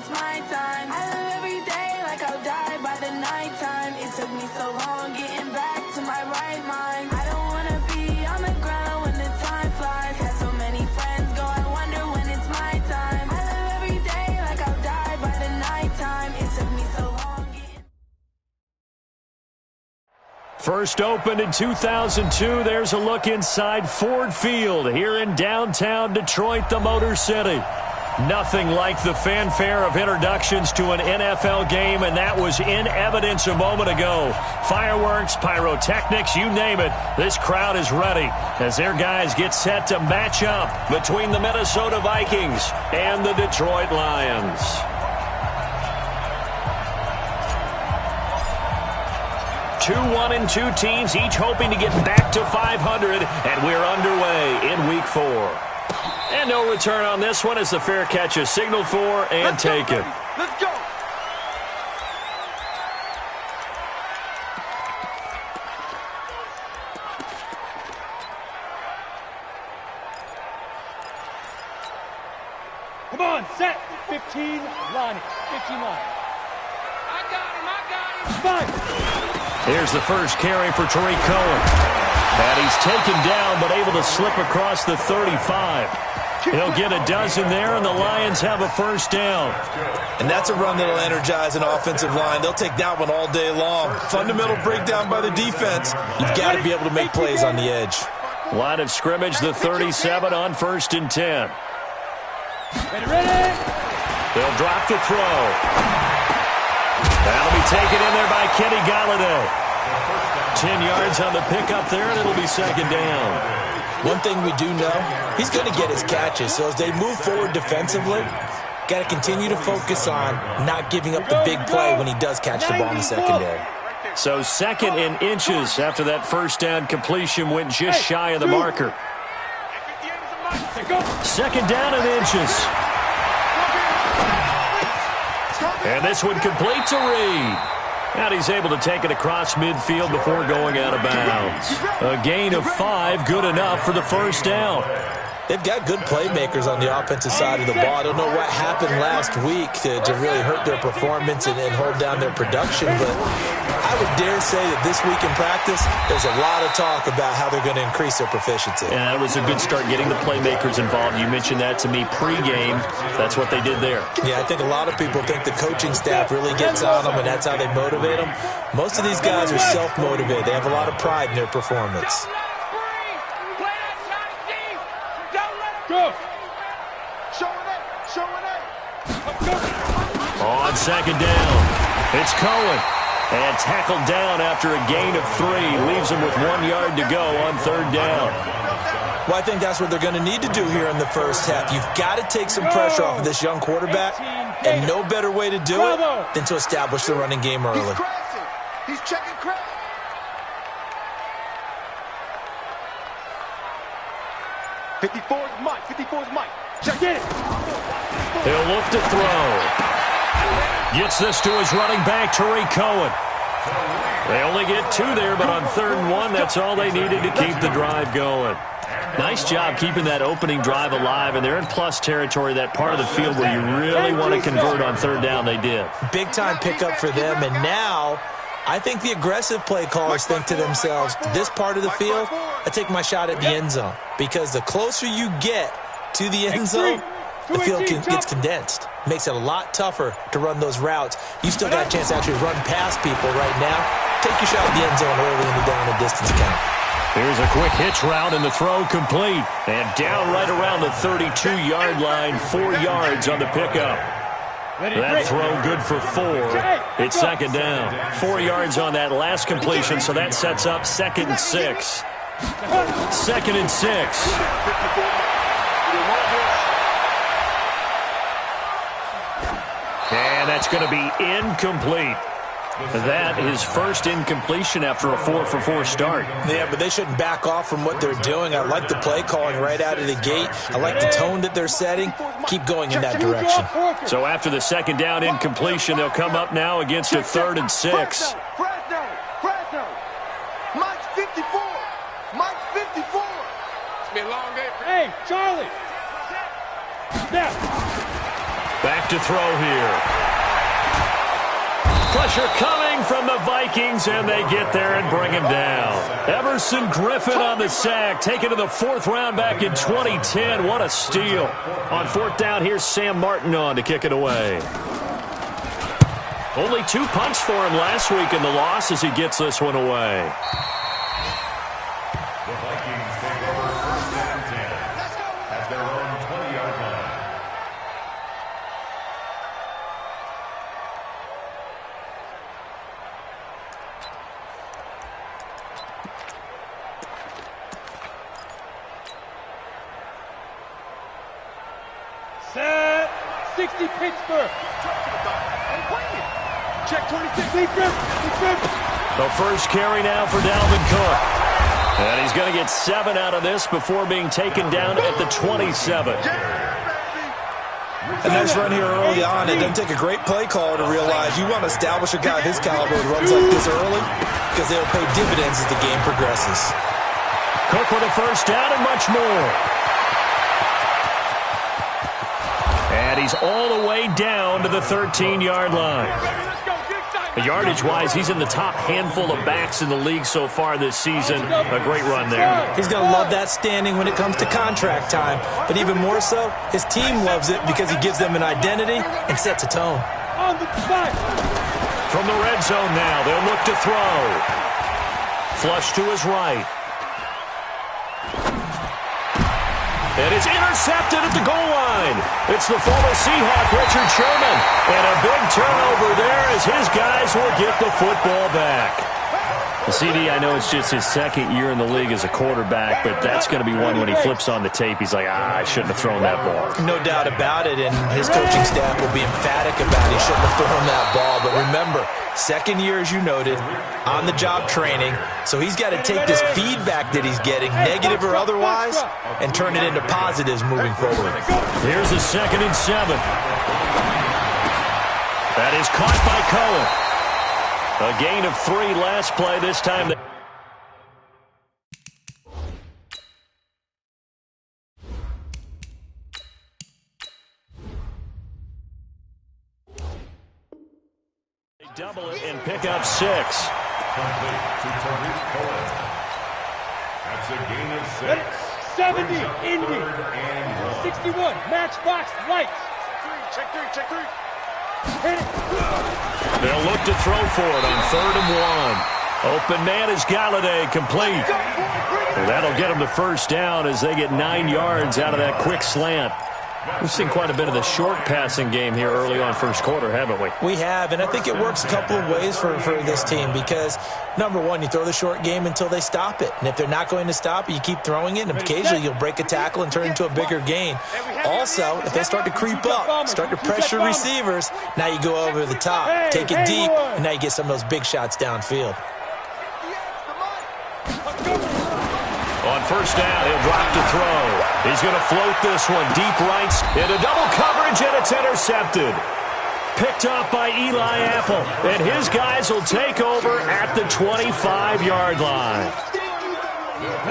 it's my time. I live every day like I'll die by the nighttime. It took me so long getting back to my right mind. I don't wanna be on the ground when the time flies. Had so many friends go, I wonder when it's my time. I live every day like I'll die by the nighttime. It took me so long getting... First opened in 2002, there's a look inside Ford Field here in downtown Detroit, the Motor City. Nothing like the fanfare of introductions to an NFL game, and that was in evidence a moment ago. Fireworks, pyrotechnics, you name it. This crowd is ready as their guys get set to match up between the Minnesota Vikings and the Detroit Lions. Two 1-2 teams, each hoping to get back to 500, and we're underway in Week 4. And no return on this one as the fair catch is signaled for and taken. Let's go. Come on, set. 15 line. 15 line. I got him. Fine. Here's the first carry for Tariq Cohen. And he's taken down but able to slip across the 35. He'll get a dozen there, and the Lions have a first down. And that's a run that'll energize an offensive line. They'll take that one all day long. Fundamental breakdown by the defense. You've got to be able to make plays on the edge. Line of scrimmage, the 37 on 1st and 10. Ready. They'll drop the throw. That'll be taken in there by Kenny Golladay. 10 yards on the pickup there, and it'll be second down. One thing we do know, he's going to get his catches. So as they move forward defensively, got to continue to focus on not giving up the big play when he does catch the ball in the secondary. So 2nd and inches after that first down completion went just shy of the marker. 2nd down and inches. And this one complete to Reed. And he's able to take it across midfield before going out of bounds. A gain of 5, good enough for the first down. They've got good playmakers on the offensive side of the ball. I don't know what happened last week to really hurt their performance and hold down their production, but I would dare say that this week in practice, there's a lot of talk about how they're going to increase their proficiency. And that was a good start getting the playmakers involved. You mentioned that to me pregame. That's what they did there. Yeah, I think a lot of people think the coaching staff really gets on them, and that's how they motivate them. Most of these guys are self-motivated. They have a lot of pride in their performance. Go. On 2nd down, it's Cohen. And tackled down after a gain of 3. Leaves him with 1 yard to go on 3rd down. Well, I think that's what they're going to need to do here in the first half. You've got to take some pressure off of this young quarterback, and no better way to do it than to establish the running game early. He's checking crack. 54 is Mike. 54 is Mike. Check it. He'll look to throw. Gets this to his running back, Tariq Cohen. They only get 2 there, but on 3rd and 1, that's all they needed to keep the drive going. Nice job keeping that opening drive alive, and they're in plus territory, that part of the field where you really want to convert on 3rd down. They did. Big-time pickup for them, and now I think the aggressive play callers think to themselves, this part of the field, I take my shot at the end zone, because the closer you get to the end zone, the field gets condensed. Makes it a lot tougher to run those routes. You still got a chance to actually run past people right now. Take your shot at the end zone early in the down and distance count. Here's a quick hitch route, and the throw complete. And down right around the 32-yard line, 4 yards on the pickup. That throw good for 4. It's 2nd down. 4 yards on that last completion, so that sets up 2nd and 6. 2nd and 6. And that's going to be incomplete. That is first incompletion after a 4-for-4 start. Yeah, but they shouldn't back off from what they're doing. I like the play calling right out of the gate. I like the tone that they're setting. Keep going in that direction. So after the 2nd down incompletion, they'll come up now against a 3rd and 6. Fresno. Mike 54. Mike 54. It's been a long day. Hey, Charlie. Snap. Back to throw here. Pressure coming from the Vikings, and they get there and bring him down. Everson Griffin on the sack, taken to the 4th round back in 2010. What a steal. On 4th down, here's Sam Martin on to kick it away. Only 2 punts for him last week in the loss as he gets this one away. The Vikings take over 1st and 10 at their own 20-yard line. Set 60 Pittsburgh. Check 26 Pittsburgh. The first carry now for Dalvin Cook. And he's going to get 7 out of this before being taken down at the 27. A nice run here early on. It doesn't take a great play caller to realize you want to establish a guy of his caliber with runs like this early because they'll pay dividends as the game progresses. Cook with a first down and much more. And he's all the way down to the 13-yard line. Yardage-wise, he's in the top handful of backs in the league so far this season. A great run there. He's going to love that standing when it comes to contract time. But even more so, his team loves it because he gives them an identity and sets a tone. From the red zone now, they'll look to throw. Flush to his right. And it's intercepted at the goal line. It's the former Seahawk, Richard Sherman. And a big turnover there as his guys will get the football back. The CD, I know it's just his 2nd year in the league as a quarterback, but that's going to be one when he flips on the tape. He's like, I shouldn't have thrown that ball. No doubt about it, and his coaching staff will be emphatic about he shouldn't have thrown that ball. But remember, 2nd year, as you noted, on-the-job training, so he's got to take this feedback that he's getting, negative or otherwise, and turn it into positives moving forward. Here's a 2nd and 7. That is caught by Cohen. A gain of 3 last play. This time they double it and pick up 6. Complete to Tariq Cohen. That's a gain of 6. 70 Indy. 61 Matchbox Lights. Check 3. They'll look to throw for it on 3rd and 1. Open man is Galladay, complete. Well, that'll get them the first down as they get 9 yards out of that quick slant. We've seen quite a bit of the short passing game here early on 1st quarter, haven't we? We have, and I think it works a couple of ways for this team because, number one, you throw the short game until they stop it. And if they're not going to stop it, you keep throwing it, and occasionally you'll break a tackle and turn it into a bigger gain. Also, if they start to creep up, start to pressure receivers, now you go over the top, take it deep, and now you get some of those big shots downfield. On 1st down, he'll drop to throw. He's going to float this one deep right into double coverage, and it's intercepted. Picked up by Eli Apple, and his guys will take over at the 25-yard line.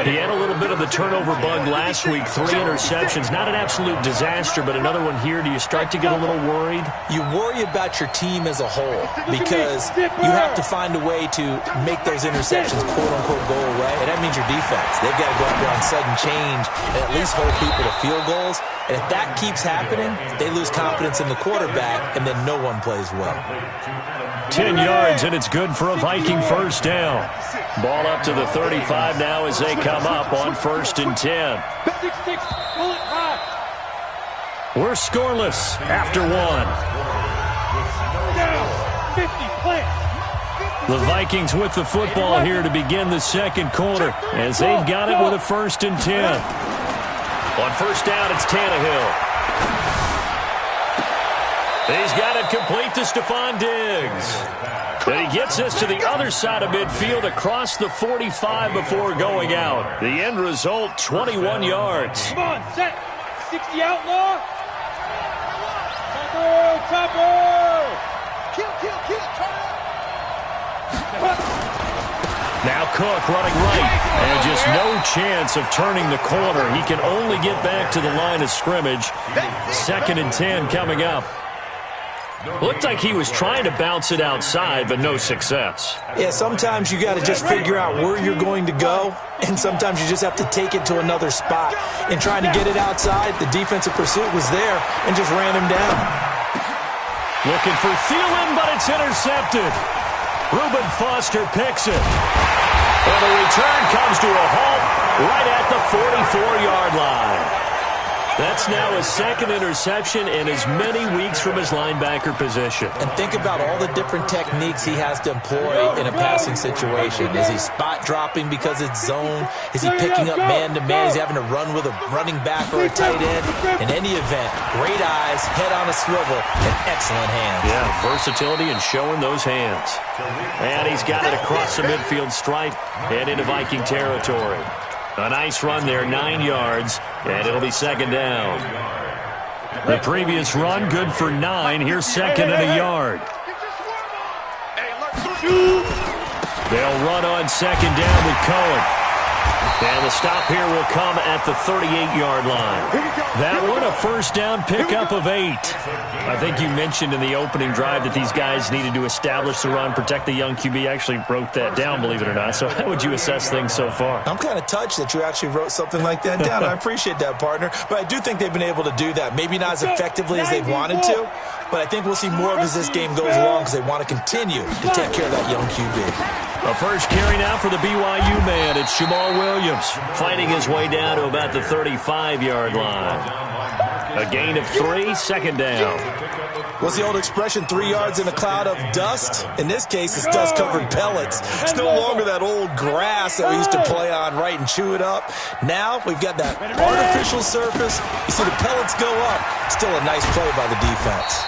He had a little bit of the turnover bug last week, 3 interceptions. Not an absolute disaster, but another one here. Do you start to get a little worried? You worry about your team as a whole because you have to find a way to make those interceptions, quote-unquote, go away. And that means your defense. They've got to go out there on sudden change and at least hold people to field goals. And if that keeps happening, they lose confidence in the quarterback, and then no one plays well. 10 yards, and it's good for a Viking first down. Ball up to the 35 now as they come up on 1st and 10. We're scoreless after 1. The Vikings with the football here to begin the 2nd quarter as they've got it with a 1st and 10. On 1st down, it's Tannehill. He's got it complete to Stephon Diggs. And he gets this to the other side of midfield across the 45 before going out. The end result, 21 yards. Come on, set. 60 outlaw. Topper. Kill. Now Cook running right, and just no chance of turning the corner. He can only get back to the line of scrimmage. 2nd and 10 coming up. Looked like he was trying to bounce it outside, but no success. Yeah, sometimes you got to just figure out where you're going to go, and sometimes you just have to take it to another spot. In trying to get it outside, the defensive pursuit was there and just ran him down. Looking for Thielen, but it's intercepted. Reuben Foster picks it. And the return comes to a halt right at the 44-yard line. That's now his second interception in as many weeks from his linebacker position. And think about all the different techniques he has to employ in a passing situation. Is he spot dropping because it's zone? Is he picking up man-to-man? Is he having to run with a running back or a tight end? In any event, great eyes, head on a swivel, and excellent hands. Yeah, versatility and showing those hands. And he's got it across the midfield stripe and into Viking territory. A nice run there, 9 yards, and it'll be second down. The previous run, good for 9. Here's second and a yard. They'll run on second down with Cohen. And the stop here will come at the 38-yard line. That one, a first down pickup of 8. I think you mentioned in the opening drive that these guys needed to establish the run, protect the young QB. I actually wrote that down, believe it or not. So how would you assess things so far? I'm kind of touched that you actually wrote something like that down. I appreciate that, partner. But I do think they've been able to do that. Maybe not as effectively as they've wanted to, but I think we'll see more of as this game goes along because they want to continue to take care of that young QB. A first carry now for the BYU man. It's Jamal Williams fighting his way down to about the 35-yard line. A gain of 3, second down. What's the old expression, 3 yards in a cloud of dust? In this case, it's dust-covered pellets. It's no longer that old grass that we used to play on, right, and chew it up. Now we've got that artificial surface. You see the pellets go up. Still a nice play by the defense.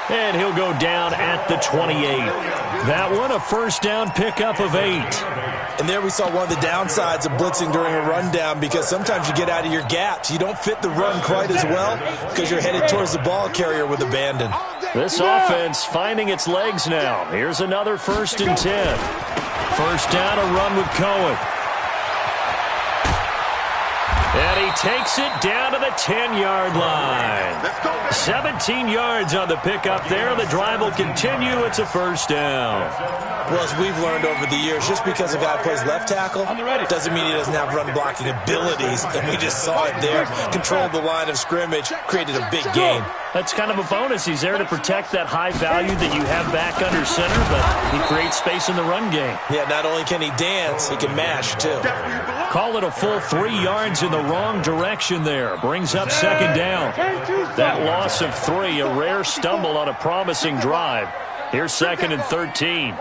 And he'll go down at the 28. That one, a first down pickup of 8. And there we saw one of the downsides of blitzing during a rundown because sometimes you get out of your gaps. You don't fit the run quite as well because you're headed towards the ball carrier with abandon. This offense finding its legs now. Here's another first and 10. First down, a run with Cohen. And he takes it down to the 10-yard line. 17 yards on the pickup there. The drive will continue. It's a first down. Well, as we've learned over the years, just because a guy plays left tackle doesn't mean he doesn't have run-blocking abilities. And we just saw it there. Controlled the line of scrimmage, created a big gain. That's kind of a bonus. He's there to protect that high value that you have back under center, but he creates space in the run game. Yeah, not only can he dance, he can mash, too. Call it a full 3 yards in the wrong direction there. Brings up second down. That loss of 3, a rare stumble on a promising drive. Here's second and 13.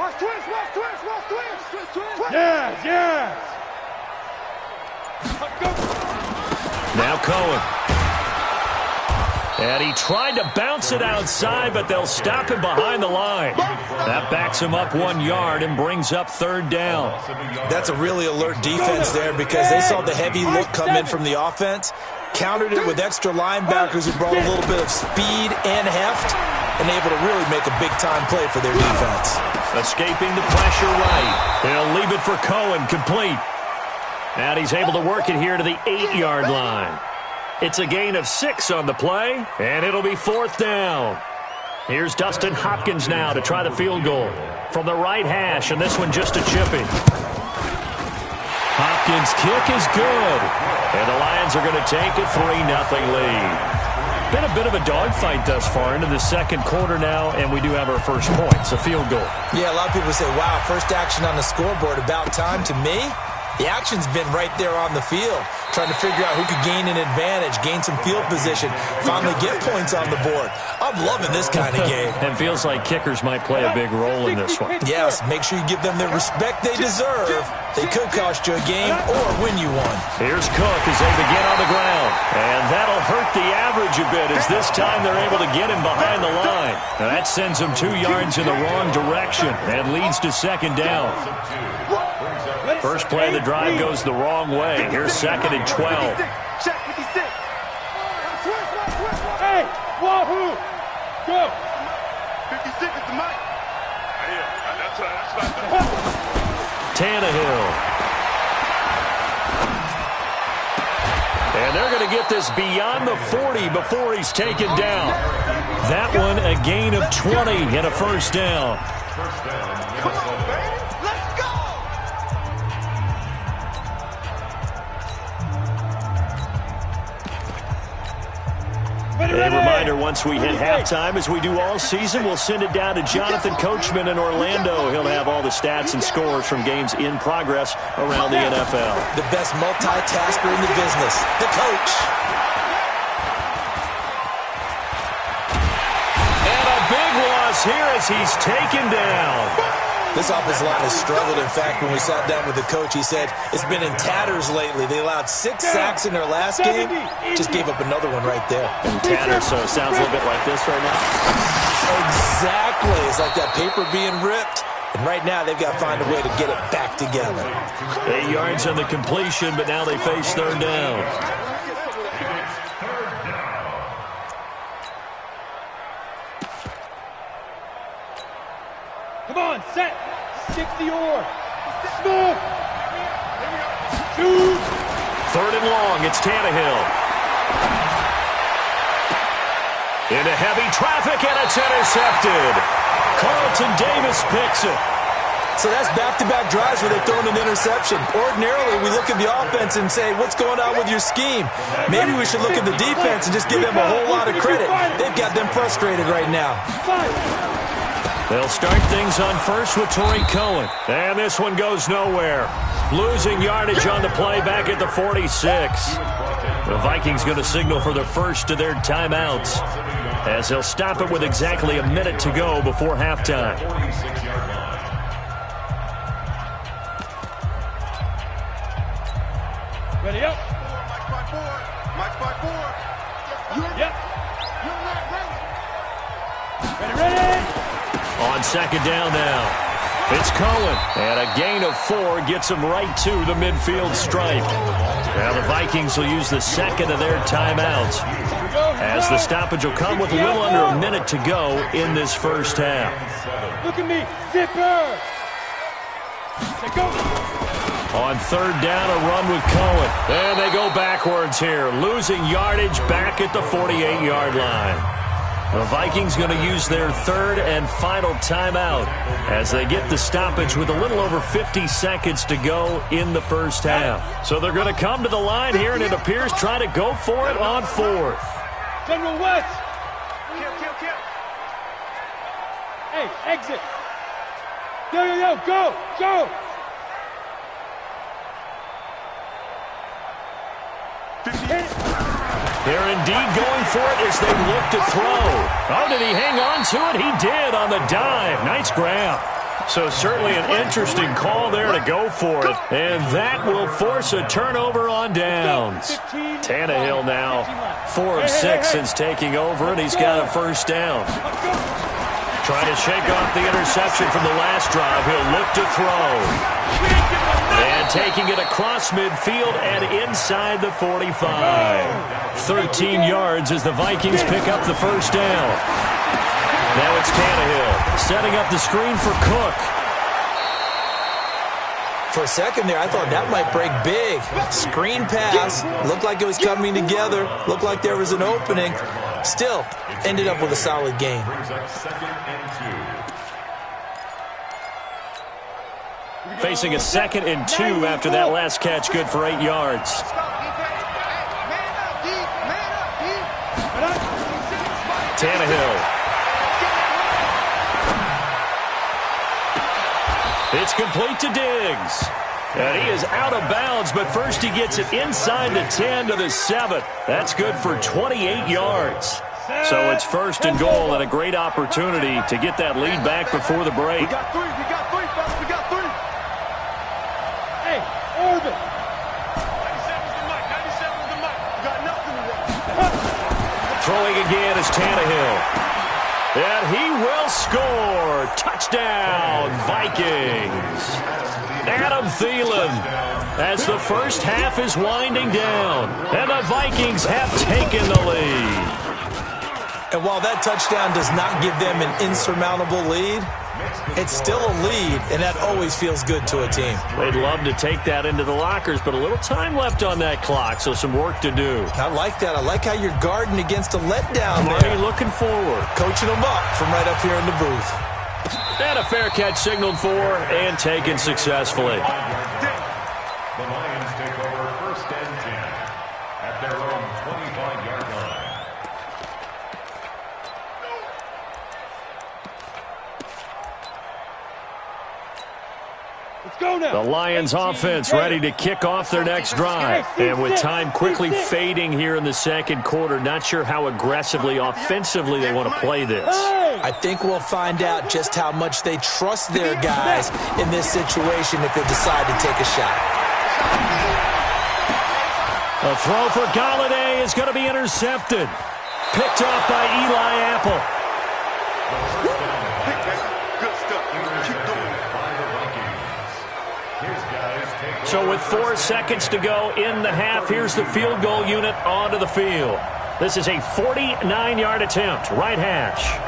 Yeah. Now Cohen. And he tried to bounce it outside, but they'll stop him behind the line. That backs him up 1 yard and brings up third down. That's a really alert defense there because they saw the heavy look come in from the offense, countered it with extra linebackers who brought a little bit of speed and heft, and able to really make a big-time play for their defense. Escaping the pressure right. He'll leave it for Cohen, complete. And he's able to work it here to the 8-yard line. It's a gain of 6 on the play, and it'll be fourth down. Here's Dustin Hopkins now to try the field goal from the right hash, and this one just a chipping. Hopkins' kick is good, and the Lions are going to take a 3-0 lead. Been a bit of a dogfight thus far into the second quarter now, and we do have our first point. It's a field goal. Yeah, a lot of people say, wow, first action on the scoreboard, about time. To me, the action's been right there on the field, trying to figure out who could gain an advantage, gain some field position, finally get points on the board. I'm loving this kind of game. It feels like kickers might play a big role in this one. Yes, make sure you give them the respect they deserve. They could cost you a game or win you one. Here's Cook as they begin on the ground. And that'll hurt the average a bit as this time they're able to get him behind the line. Now that sends him 2 yards in the wrong direction and leads to second down. First play of the drive goes the wrong way. Here's second and 12. Hey, wahoo! Go! 56 is the mic. That's right. Tannehill. And they're going to get this beyond the 40 before he's taken down. That one a gain of 20 and a first down. First down, Come on, Minnesota. baby. Let's go. A reminder, once we hit halftime, as we do all season, we'll send it down to Jonathan Coachman in Orlando. He'll have all the stats and scores from games in progress around the NFL. The best multitasker in the business, the coach. And a big loss here as he's taken down. This offensive line has struggled. In fact, when we sat down with the coach, he said it's been in tatters lately. They allowed 6 sacks in their last game. Just gave up another one right there. In tatters, so it sounds a little bit like this right now. Exactly. It's like that paper being ripped. And right now, they've got to find a way to get it back together. 8 yards on the completion, but now they face third down. Come on, set. 60 or. Smooth. Shoot. Third and long, it's Tannehill. Into heavy traffic, and it's intercepted. Carlton Davis picks it. So that's back-to-back drives where they're throwing an interception. Ordinarily, we look at the offense and say, what's going on with your scheme? Maybe we should look at the defense and just give them a whole lot of credit. They've got them frustrated right now. They'll start things on first with Torrey Cohen. And this one goes nowhere. Losing yardage on the play back at the 46. The Vikings going to signal for the first of their timeouts, as they'll stop it with exactly a minute to go before halftime. Ready up. Mike 5-4. Mike 5-4. Yep. You're not ready. Ready. On second down now, it's Cohen. And a gain of 4 gets him right to the midfield stripe. Now the Vikings will use the second of their timeouts, as the stoppage will come with a little under a minute to go in this first half. Look at me. Zipper. Say go. On third down, a run with Cohen. And they go backwards here, losing yardage back at the 48-yard line. The Vikings going to use their third and final timeout as they get the stoppage with a little over 50 seconds to go in the first half. So they're going to come to the line here, and it appears try to go for it on fourth. General West. Kill. Hey, exit. Yo, go. They're indeed going for it as they look to throw. Oh, did he hang on to it? He did on the dive. Nice grab. So certainly an interesting call there to go for it. And that will force a turnover on downs. Tannehill now 4 of 6 since taking over, and he's got a first down. Trying to shake off the interception from the last drive. He'll look to throw. And taking it across midfield and inside the 45. 13 yards as the Vikings pick up the first down. Now it's Tannehill setting up the screen for Cook. For a second there, I thought that might break big. Screen pass. Looked like it was coming together. Looked like there was an opening. Still, ended up with a solid game. Facing a 2nd and 2 after that last catch, good for 8 yards. Tannehill. It's complete to Diggs. And he is out of bounds, but first he gets it inside the 10 to the 7. That's good for 28 yards. So it's first and goal, and a great opportunity to get that lead back before the break. We got 3, fellas. We got 3. Hey, Orbit. 97's the mic. 97's the mic. You got nothing to run. Throwing again is Tannehill. And he will score. Touchdown, Vikings. Adam Thielen, as the first half is winding down, and the Vikings have taken the lead. And while that touchdown does not give them an insurmountable lead, It's still a lead, and that always feels good to a team. They'd love to take that into the lockers, but a little time left on that clock, so some work to do. I like that. I like how you're guarding against a letdown Money there. looking forward. Coaching them up from right up here in the booth. And a fair catch signaled for and taken successfully. The Lions take over 1st and 10 at their own 25-yard line. Let's go now. The Lions offense ready to kick off their next drive. And with time quickly fading here in the second quarter, not sure how aggressively, offensively they want to play this. I think we'll find out just how much they trust their guys in this situation if they decide to take a shot. A throw for Galladay is going to be intercepted. Picked off by Eli Apple. Good stuff. Keep doing it. So with 4 seconds to go in the half, here's the field goal unit onto the field. This is a 49-yard attempt, right hash.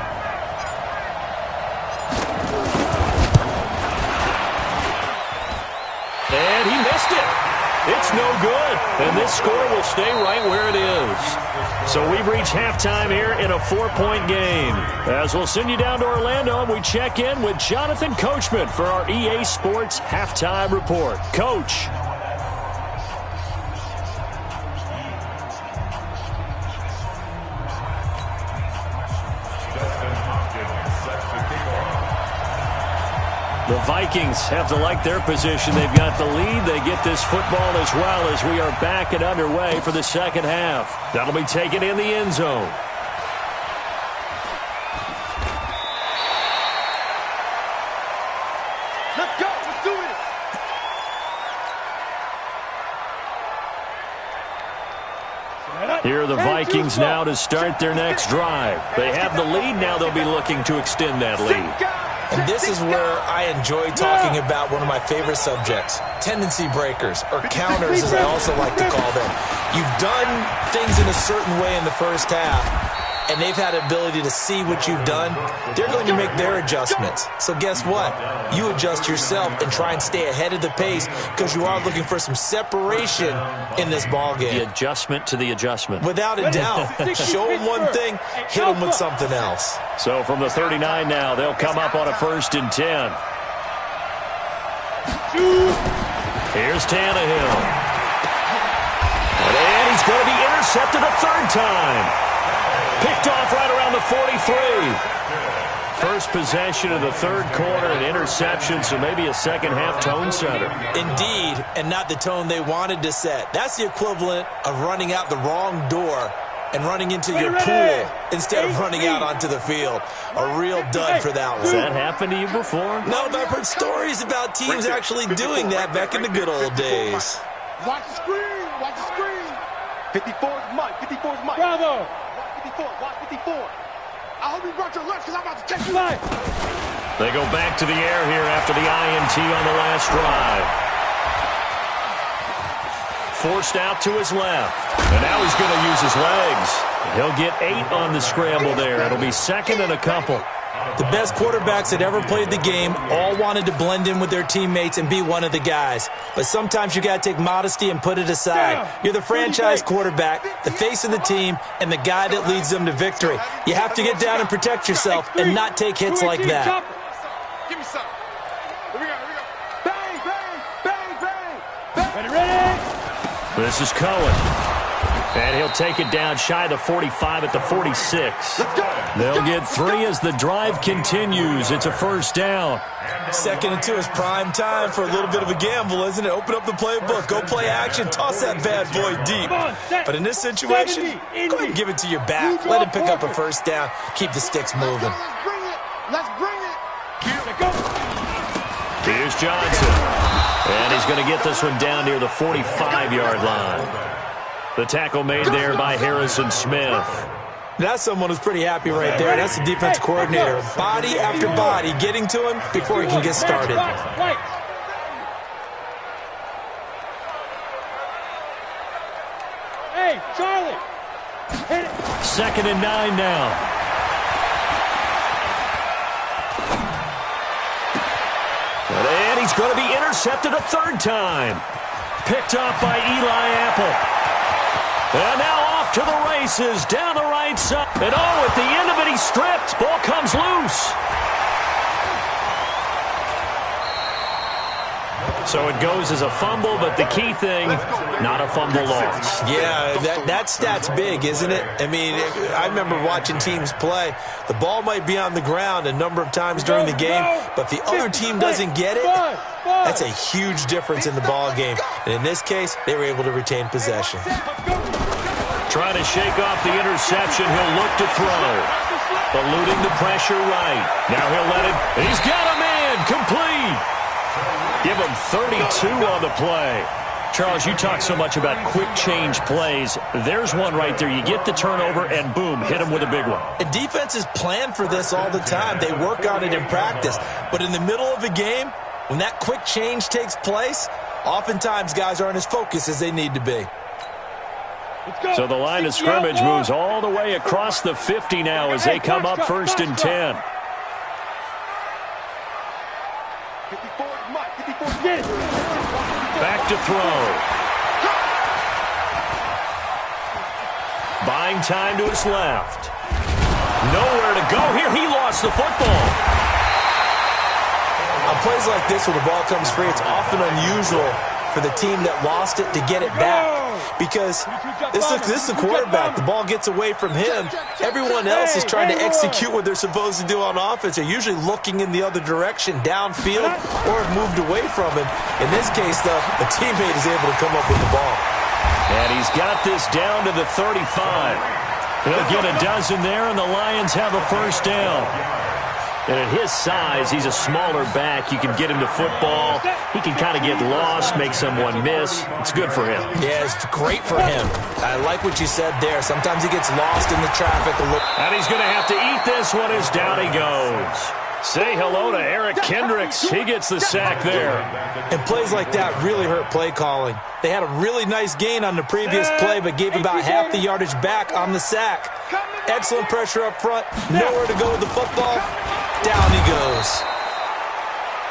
And he missed it. It's no good. And this score will stay right where it is. So we've reached halftime here in a 4-point game. As we'll send you down to Orlando, and we check in with Jonathan Coachman for our EA Sports Halftime Report. Coach. The Vikings have to like their position. They've got the lead. They get this football as well as we are back and underway for the second half. That'll be taken in the end zone. Let's go. Let's do this. Here are the Vikings now to start their next drive. They have the lead. Now they'll be looking to extend that lead. And this is where I enjoy talking about one of my favorite subjects, tendency breakers, or counters as I also like to call them. You've done things in a certain way in the first half, and they've had the ability to see what you've done. They're going to make their adjustments. So guess what? You adjust yourself and try and stay ahead of the pace because you are looking for some separation in this ballgame. The adjustment to the adjustment. Without a doubt. Show them one thing, hit them with something else. So from the 39 now, they'll come up on a 1st and 10. Here's Tannehill. And he's going to be intercepted a 3rd time. Picked off right around the 43. First possession of the 3rd quarter, an interception, so maybe a second-half tone setter. Indeed, and not the tone they wanted to set. That's the equivalent of running out the wrong door and running into your pool instead of running out onto the field. A real dud for that one. Has that happened to you before? No, but I've heard stories about teams actually doing that back in the good old days. Watch the screen. Watch the screen. 54 is Mike. 54 is Mike. Bravo. Watch 54. I hope you brought your lunch because I'm about to take you. They go back to the air here after the INT on the last drive. Forced out to his left. And now he's going to use his legs. He'll get 8 on the scramble there. It'll be 2nd and a couple. The best quarterbacks that ever played the game all wanted to blend in with their teammates and be one of the guys. But sometimes you got to take modesty and put it aside. You're the franchise quarterback, the face of the team, and the guy that leads them to victory. You have to get down and protect yourself and not take hits like that. Give me some. Here we go. Bang, bang, bang, bang. Ready? This is Cohen. And he'll take it down shy of the 45 at the 46. They'll get 3 as the drive continues. It's a 1st down. 2nd and 2 is prime time for a little bit of a gamble, isn't it? Open up the playbook, go play action, toss that bad boy deep. But in this situation, go ahead and give it to your back. Let him pick up a 1st down. Keep the sticks moving. Let's bring it. Here's Johnson. And he's going to get this one down near the 45-yard line. The tackle made there by Harrison Smith. That's someone who's pretty happy right there. That's the defense coordinator. Body after body getting to him before he can get started. Hey, Charlie. 2nd and 9 now. he's going to be intercepted a third time. Picked off by Eli Apple. And now off to the races, down the right side. And at the end of it, he's stripped. Ball comes loose. So it goes as a fumble, but the key thing, not a fumble loss. Yeah, that stat's big, isn't it? I mean, I remember watching teams play. The ball might be on the ground a number of times during the game, but if the other team doesn't get it, that's a huge difference in the ball game. And in this case, they were able to retain possession. Trying to shake off the interception. He'll look to throw. Eluding the pressure right. Now he'll let it. He's got a man. Complete. Give him 32 on the play. Charles, you talk so much about quick change plays. There's one right there. You get the turnover, and boom, hit him with a big one. And defenses plan for this all the time. They work on it in practice. But in the middle of a game, when that quick change takes place, oftentimes guys aren't as focused as they need to be. So the line of scrimmage moves all the way across the 50 now as they come up 1st and 10. Back to throw. Buying time to his left. Nowhere to go here. He lost the football. On plays like this where the ball comes free, it's often unusual for the team that lost it to get it back. Because this is the quarterback. The ball gets away from him. Everyone else is trying to execute what they're supposed to do on offense. They're usually looking in the other direction, downfield, or have moved away from him. In this case, though, the teammate is able to come up with the ball. And he's got this down to the 35. He'll get a dozen there, and the Lions have a first down. And at his size, he's a smaller back. You can get him to football. He can kind of get lost, make someone miss. It's good for him. Yeah, it's great for him. I like what you said there. Sometimes he gets lost in the traffic a little. And he's going to have to eat this one as down he goes. Say hello to Eric Kendricks. He gets the sack there. And plays like that really hurt play calling. They had a really nice gain on the previous play, but gave about half the yardage back on the sack. Excellent pressure up front. Nowhere to go with the football. Down he goes.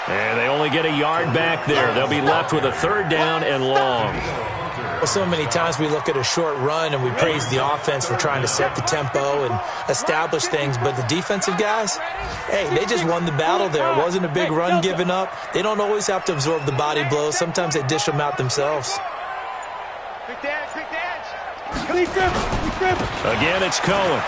And they only get a yard back there. They'll be left with a third down and long. Well, so many times we look at a short run and we praise the offense for trying to set the tempo and establish things, but the defensive guys, hey, they just won the battle there. It wasn't a big run given up. They don't always have to absorb the body blows. Sometimes they dish them out themselves. Again, it's Cohen.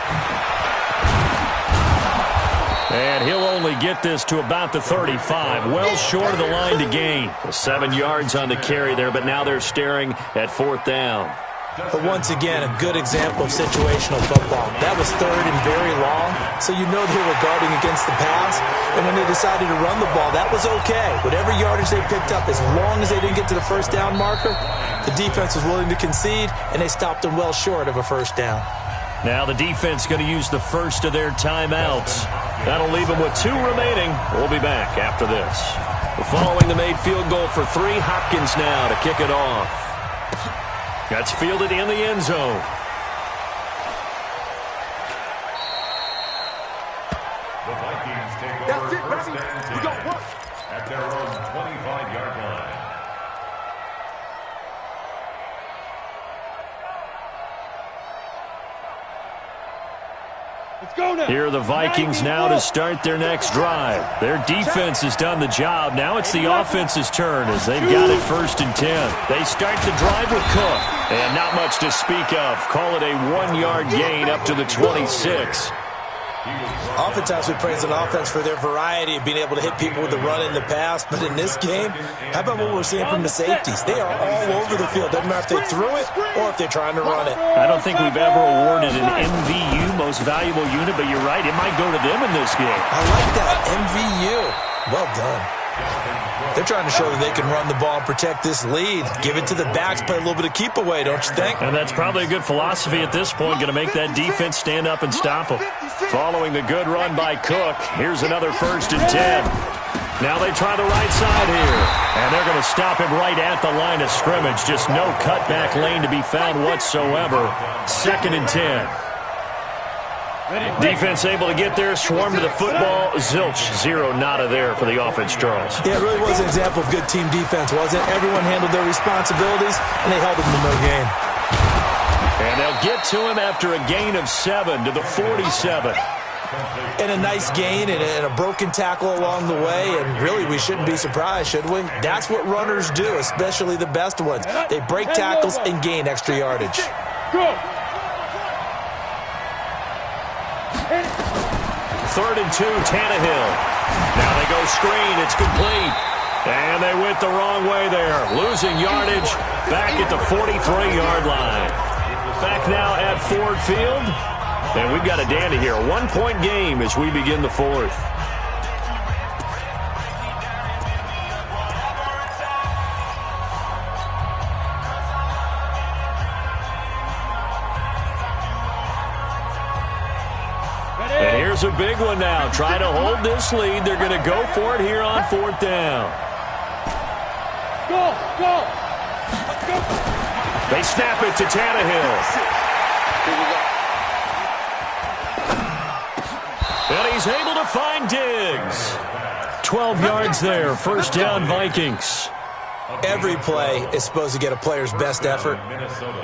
And he'll only get this to about the 35. Well short of the line to gain. 7 yards on the carry there, but now they're staring at 4th down. But once again, a good example of situational football. That was 3rd and very long, so you know they were guarding against the pass. And when they decided to run the ball, that was okay. Whatever yardage they picked up, as long as they didn't get to the first down marker, the defense was willing to concede, and they stopped them well short of a first down. Now the defense going to use the first of their timeouts. That'll leave them with 2 remaining. We'll be back after this. Following the made field goal for 3, Hopkins now to kick it off. That's fielded in the end zone. The Vikings take over first and 10 at their own 25-yard line. Here are the Vikings now to start their next drive. Their defense has done the job. Now it's the offense's turn as they've got it 1st and 10. They start the drive with Cook. And not much to speak of. Call it a 1-yard gain up to the 26. Oftentimes we praise an offense for their variety of being able to hit people with the run and the pass, but in this game, how about what we're seeing from the safeties? They are all over the field. Doesn't matter if they threw it or if they're trying to run it. I don't think we've ever awarded an MVU, most valuable unit, but you're right, it might go to them in this game. I like that, MVU. Well done. They're trying to show that they can run the ball and protect this lead. Give it to the backs, play a little bit of keep away, don't you think? And that's probably a good philosophy at this point, going to make that defense stand up and stop them. Following the good run by Cook, here's another 1st and 10. Now they try the right side here. And they're going to stop him right at the line of scrimmage. Just no cutback lane to be found whatsoever. 2nd and 10. Defense able to get there, swarm to the football. Zilch, 0, nada there for the offense, Charles. Yeah, it really was an example of good team defense, wasn't it? Everyone handled their responsibilities, and they held them to no gain. And they'll get to him after a gain of 7 to the 47. And a nice gain and a broken tackle along the way, and really we shouldn't be surprised, should we? That's what runners do, especially the best ones. They break tackles and gain extra yardage. Go. 3rd and 2, Tannehill. Now they go screen. It's complete. And they went the wrong way there. Losing yardage back at the 43-yard line. Back now at Ford Field. And we've got a dandy here. A 1-point game as we begin the 4th. And here's a big one now. Trying to hold this lead. They're going to go for it here on 4th down. Go, go. They snap it to Tannehill. And he's able to find Diggs. 12 yards there. 1st down, Vikings. Every play is supposed to get a player's best effort.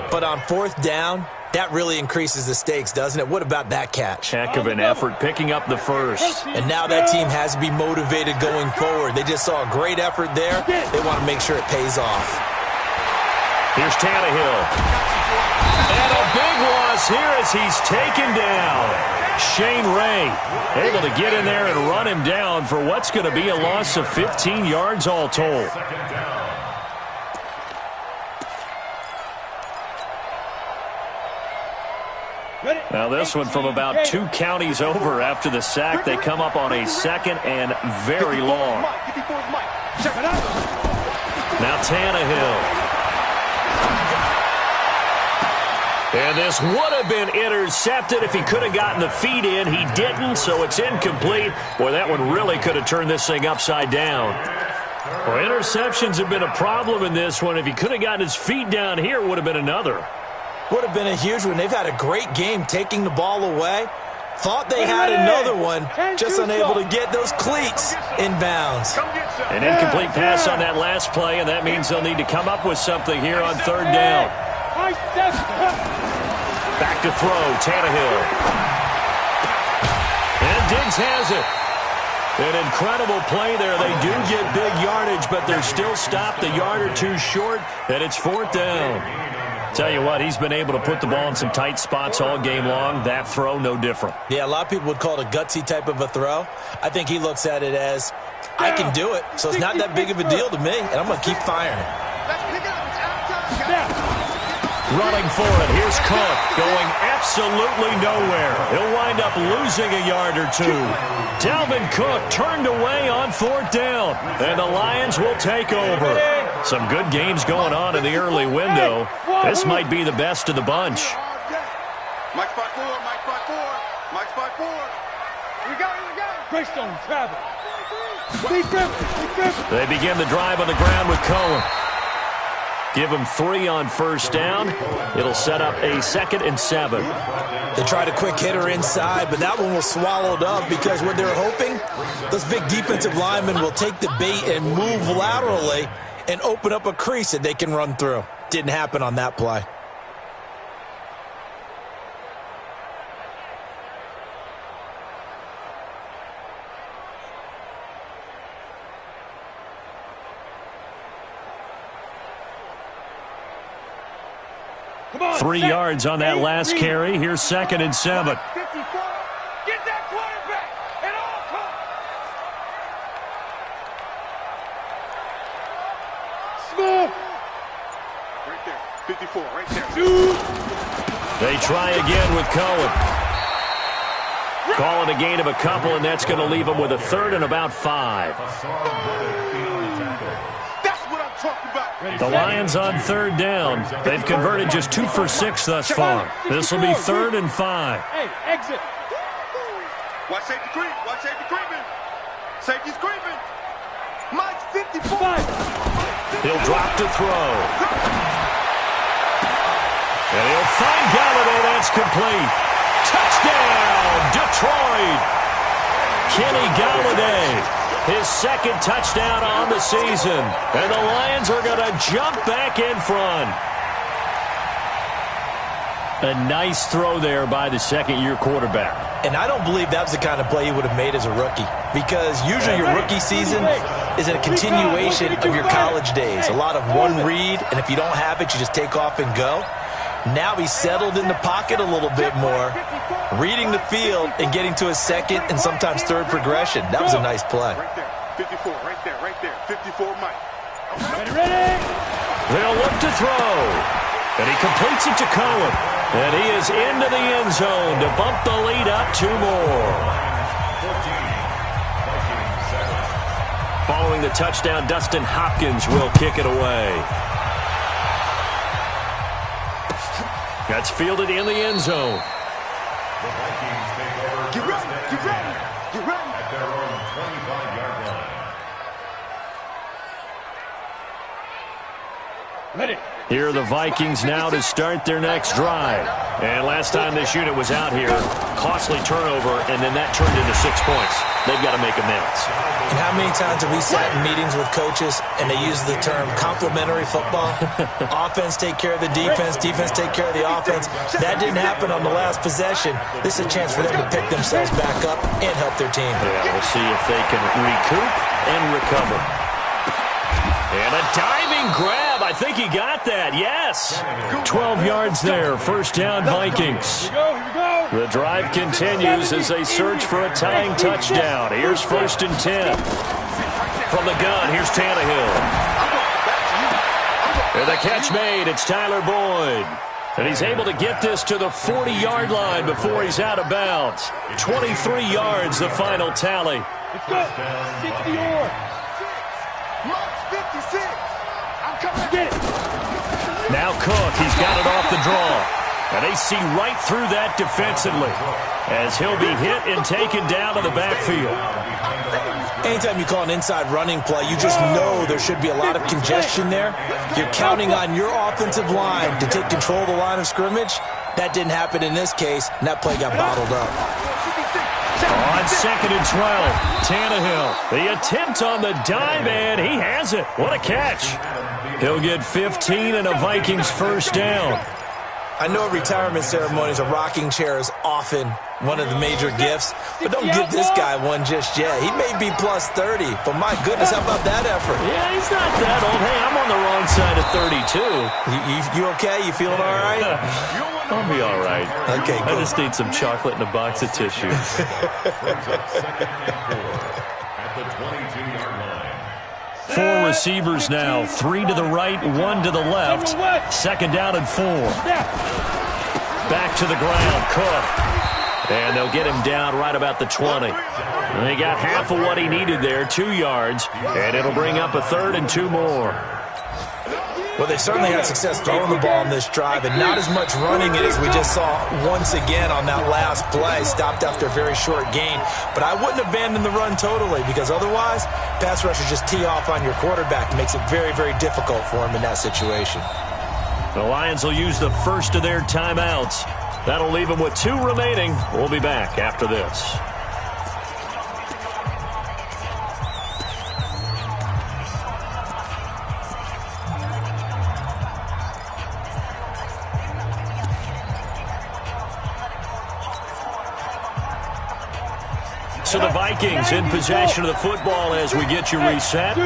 But on 4th down, that really increases the stakes, doesn't it? What about that catch? Heck of an effort picking up the 1st. And now that team has to be motivated going forward. They just saw a great effort there. They want to make sure it pays off. Here's Tannehill. And a big loss here as he's taken down. Shane Ray able to get in there and run him down for what's going to be a loss of 15 yards all told. Now this one from about 2 counties over after the sack. They come up on a 2nd and very long. Now Tannehill. And this would have been intercepted if he could have gotten the feet in. He didn't, so it's incomplete. Boy, that one really could have turned this thing upside down. Well, interceptions have been a problem in this one. If he could have gotten his feet down here, it would have been another. Would have been a huge one. They've had a great game taking the ball away. Thought they had another one, just unable to get those cleats inbounds. An incomplete pass on that last play, and that means they'll need to come up with something here on 3rd down. Back to throw, Tannehill. And Diggs has it. An incredible play there. They do get big yardage, but they're still stopped a yard or 2 short, and it's 4th down. Tell you what, he's been able to put the ball in some tight spots all game long. That throw, no different. Yeah, a lot of people would call it a gutsy type of a throw. I think he looks at it as, I can do it, so it's not that big of a deal to me, and I'm going to keep firing. Running for it. Here's Cook going absolutely nowhere. He'll wind up losing a yard or 2. Dalvin Cook turned away on 4th down, and the Lions will take over. Some good games going on in the early window. This might be the best of the bunch. Mike spot 4, Mike spot 4, Mike spot 4. We got it. Greystone, travel. They begin the drive on the ground with Cohen. Give him 3 on 1st down. It'll set up a 2nd and 7. They tried a quick hitter inside, but that one was swallowed up because what they're hoping, those big defensive linemen will take the bait and move laterally and open up a crease that they can run through. Didn't happen on that play. On, 3 yards on that last carry. Here's 2nd and 7. 54. Get that quarterback at all costs. Smooth. Right there. 54, right there. They try again with Cohen. Call it a gain of a couple, and that's going to leave them with a 3rd and about 5. That's what I'm talking about. The Lions on 3rd down. They've converted just 2 for 6 thus far. This will be 3rd and 5. Hey, exit. Watch safety creep. Watch safety creeping. Safety's creeping. Mike's 54. He'll drop to throw. And he'll find Galladay. That's complete. Touchdown. Touchdown, Detroit! Kenny Golladay, his second touchdown on the season. And the Lions are going to jump back in front. A nice throw there by the second-year quarterback. And I don't believe that was the kind of play he would have made as a rookie, because usually your rookie season is a continuation of your college days. A lot of one read, and if you don't have it, you just take off and go. Now he's settled in the pocket a little bit more, reading the field and getting to his second and sometimes third progression. That was a nice play. Right there. 54, right there. 54, Mike. Ready? They'll look to throw. And he completes it to Cohen. And he is into the end zone to bump the lead up 2 more. Following the touchdown, Dustin Hopkins will kick it away. That's fielded in the end zone. The Vikings take over. Get ready, get ready, get ready. At their own 25-yard line. Ready. Here are the Vikings now to start their next drive. And last time this unit was out here, costly turnover, and then that turned into 6 points. They've got to make amends. And how many times have we sat in meetings with coaches and they use the term complementary football? Offense take care of the defense, defense take care of the offense. That didn't happen on the last possession. This is a chance for them to pick themselves back up and help their team. Yeah, we'll see if they can recoup and recover. And a diving grab. I think he got that. Yes. 12 yards there. First down, Vikings. Here we go. The drive continues as they search for a tying touchdown. Here's 1st and 10. From the gun, here's Tannehill. And the catch made. It's Tyler Boyd. And he's able to get this to the 40-yard line before he's out of bounds. 23 yards, the final tally. Let's go. 60-yard. March 56. I'm coming. Get it. Now Cook, he's got it off the draw. And they see right through that defensively as he'll be hit and taken down to the backfield. Anytime you call an inside running play, you just know there should be a lot of congestion there. You're counting on your offensive line to take control of the line of scrimmage. That didn't happen in this case, and that play got bottled up. On 2nd and 12, Tannehill. The attempt on the dive, and he has it. What a catch. He'll get 15 and a Vikings first down. I know retirement ceremonies, a rocking chair is often one of the major gifts, but don't give this guy one just yet. He may be plus 30, but my goodness, how about that effort? Yeah, he's not that old. Hey, I'm on the wrong side of 32. You okay? You feeling all right? I'll be all right. Okay, I good. just need some chocolate and a box of tissues. Brings up 2nd and 4 at the 22-yard line. 4 receivers now, 3 to the right, 1 to the left. 2nd down and 4. Back to the ground, Cook. And they'll get him down right about the 20. And they got half of what he needed there, 2 yards. And it'll bring up a 3rd and 2 more. Well, they certainly had success throwing the ball on this drive, and not as much running it as we just saw once again on that last play. Stopped after a very short gain. But I wouldn't abandon the run totally, because otherwise, pass rushers just tee off on your quarterback. It makes it very, very difficult for him in that situation. The Lions will use the first of their timeouts. That'll leave them with 2 remaining. We'll be back after this. So the Vikings in possession of the football as we get you reset.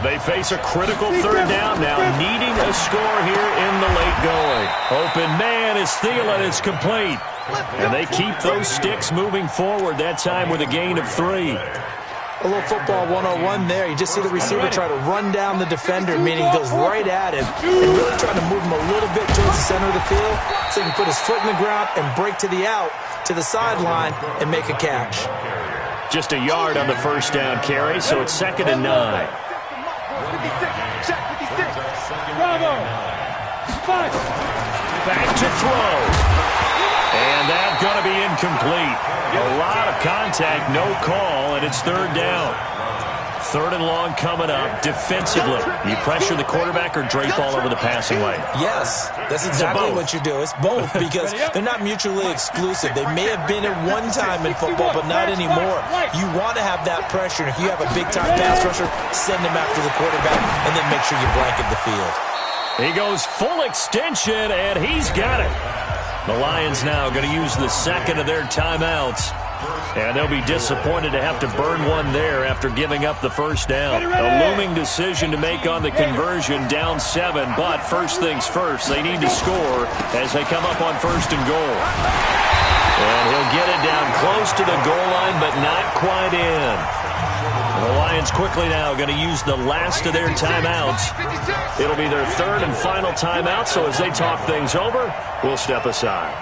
They face a critical 3rd down now, needing a score here in the late going. Open man is Thielen. It's complete. And they keep those sticks moving forward, that time with a gain of 3. A little football 101 there. You just see the receiver try to run down the defender, meaning he goes right at him and really trying to move him a little bit towards the center of the field so he can put his foot in the ground and break to the out, to the sideline, and make a catch. Just a yard on the first down carry, so it's 2nd and 9. Bravo. 5. Back to throw. And that's going to be incomplete. A lot of contact, no call, and it's 3rd down. 3rd and long coming up. Defensively, you pressure the quarterback or drape all over the passing lane? Yes, that's exactly what you do. It's both because they're not mutually exclusive. They may have been at one time in football, but not anymore. You want to have that pressure. If you have a big-time pass rusher, send him after the quarterback, and then make sure you blanket the field. He goes full extension, and he's got it. The Lions now going to use the second of their timeouts. And they'll be disappointed to have to burn one there after giving up the first down. A looming decision to make on the conversion, down 7. But first things first, they need to score as they come up on 1st and goal. And he'll get it down close to the goal line, but not quite in. The Lions quickly now going to use the last of their timeouts. It'll be their 3rd and final timeout, so as they talk things over, we'll step aside.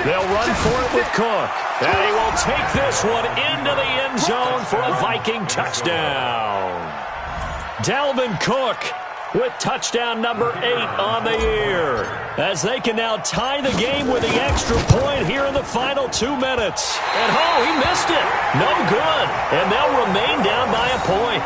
They'll run for it with Cook. And he will take this one into the end zone for a Viking touchdown. Dalvin Cook with touchdown number 8 on the year. As they can now tie the game with the extra point here in the final 2 minutes. And he missed it. No good. And they'll remain down by a point.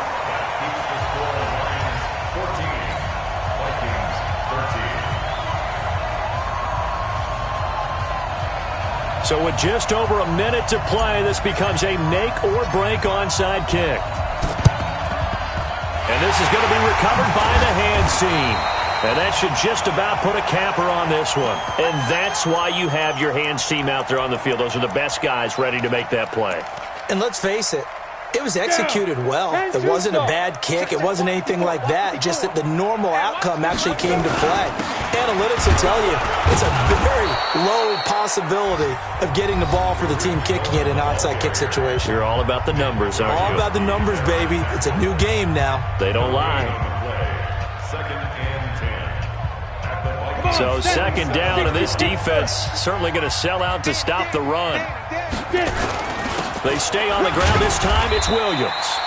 So with just over a minute to play, this becomes a make-or-break onside kick. And this is going to be recovered by the hands team. And that should just about put a capper on this one. And that's why you have your hands team out there on the field. Those are the best guys ready to make that play. And let's face it, it was executed well. It wasn't a bad kick. It wasn't anything like that. Just that the normal outcome actually came to play. Analytics will tell you it's a very low possibility of getting the ball for the team kicking it in an onside kick situation. You're all about the numbers, aren't you? All about the numbers, baby. It's a new game now. They don't lie. 2nd and 10. So 2nd down, and this defense certainly going to sell out to stop the run. They stay on the ground this time. It's Williams.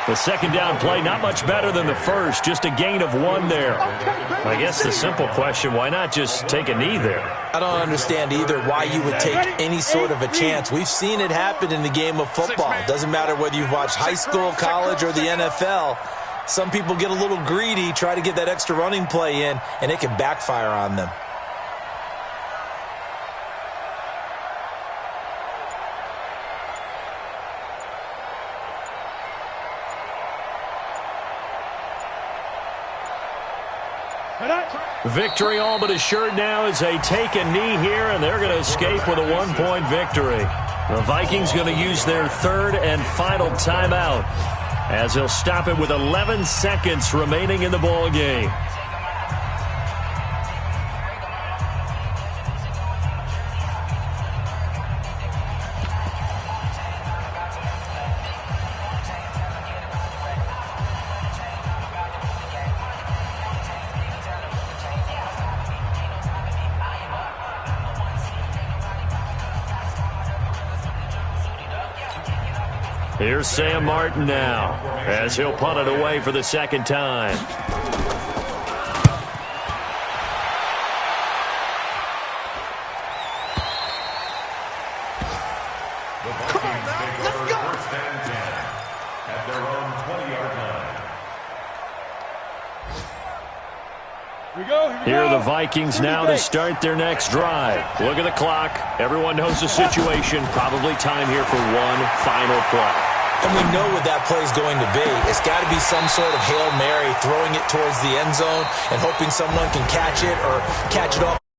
The 2nd down play, not much better than the first. Just a gain of 1 there. I guess the simple question, why not just take a knee there? I don't understand either why you would take any sort of a chance. We've seen it happen in the game of football. Doesn't matter whether you've watched high school, college, or the NFL. Some people get a little greedy, try to get that extra running play in, and it can backfire on them. Victory all but assured now as they take a knee here, and they're going to escape with a 1-point victory. The Vikings going to use their 3rd and final timeout as they'll stop it with 11 seconds remaining in the ball game. Here's Sam Martin now as he'll punt it away for the 2nd time. The Vikings take over 1st and 10 at their own 20-yard line. Here are the Vikings now to start their next drive. Look at the clock. Everyone knows the situation. Probably time here for one final play. And we know what that play is going to be. It's got to be some sort of Hail Mary, throwing it towards the end zone and hoping someone can catch it or catch it off